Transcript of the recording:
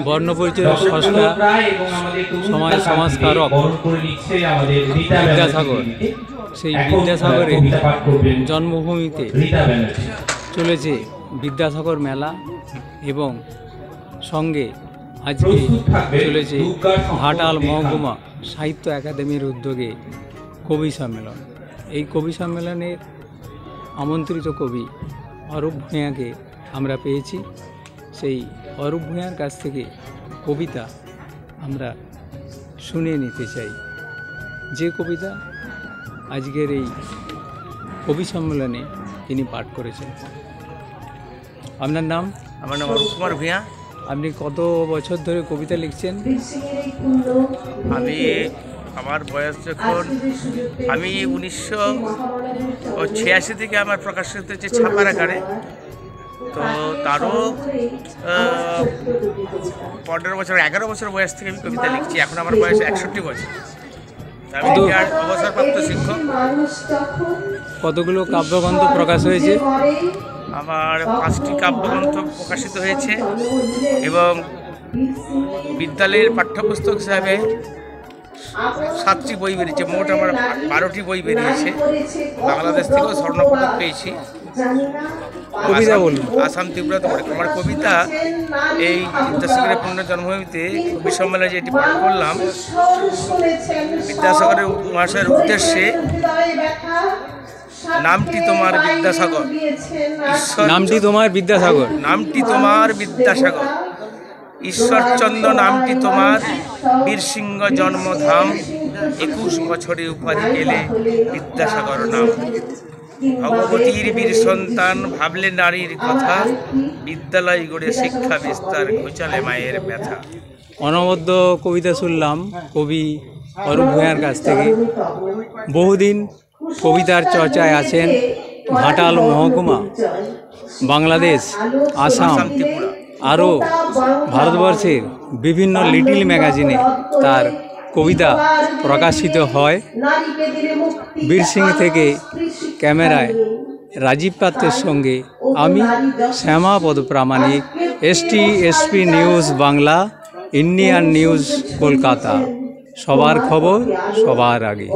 বর্ণপরিচয় স্রষ্টা সমাজকারক বিদ্যাসাগর, সেই বিদ্যাসাগরের জন্মভূমিতে চলেছে বিদ্যাসাগর মেলা এবং সঙ্গে আজকে চলেছে ঘাটাল মহকুমা সাহিত্য একাডেমির উদ্যোগে কবি সম্মেলন। এই কবি সম্মেলনের আমন্ত্রিত কবি অরূপ ভূঁইয়াকে আমরা পেয়েছি। সেই অরূপ ভূঁইয়ার কাছ থেকে কবিতা আমরা শুনে নিতে চাই, যে কবিতা আজকের এই কবি সম্মেলনে তিনি পাঠ করেছেন। আপনার নাম? আমার নাম অরূপ কুমার ভূঁইয়া। আপনি কত বছর ধরে কবিতা লিখছেন? আমার বয়স যখন আমি 1986 থেকে আমার প্রকাশিত হচ্ছে ছাপার আকারে, তো তারও 11 বছর বয়স থেকে আমি কবিতা লিখছি। এখন আমার বয়স 61 বছর। আমি অবসরপ্রাপ্ত শিক্ষক। কতগুলো কাব্যগ্রন্থ প্রকাশ হয়েছে? আমার 5টি কাব্যগ্রন্থ প্রকাশিত হয়েছে এবং বিদ্যালয়ের পাঠ্যপুস্তক হিসাবে 7টি বই বেরিয়েছে। মোট আমার 12টি বই বেরিয়েছে। বাংলাদেশ থেকেও স্বর্ণপদক পেয়েছি। কবিতা বলুন। আসাম ত্রিপুরাতে পড়ে আমার কবিতা এই বিদ্যাসাগরের পূর্ণ জন্মভূমিতে কবি সম্মেলনে যেটি পাঠ করলাম, বিদ্যাসাগরের মহাশয়ের উদ্দেশ্যে। নামটি তোমার বিদ্যাসাগর, নামটি তোমার বিদ্যাসাগর, নামটি তোমার বিদ্যাসাগর, ঈশ্বরচন্দ্র নামটি তোমার, বীরসিংহ জন্মধাম, 21 বছরে উপাধি পেলে বিদ্যাসাগর নাম। ভগবতীর বীর সন্তান, ভাবলে নারীর কথা, বিদ্যালয় গড়ে শিক্ষা বিস্তার, ঘোচালে মায়ের ব্যথা। অনবদ্য কবিতা শুনলাম কবি অরূপ ভূঁইয়ার কাছ থেকে। বহুদিন কবিতার চর্চায় আছেন। ঘাটাল মহকুমা, বাংলাদেশ, আসাম, ত্রিপুরা, আরও ভারতবর্ষের বিভিন্ন লিটিল ম্যাগাজিনে তার কবিতা প্রকাশিত হয়। বীরসিং থেকে ক্যামেরায় রাজীব পাত্রের সঙ্গে আমি শ্যামাপদ প্রামাণিক, STSP news Bangla, Indian news Kolkata. সবার খবর সবার আগে।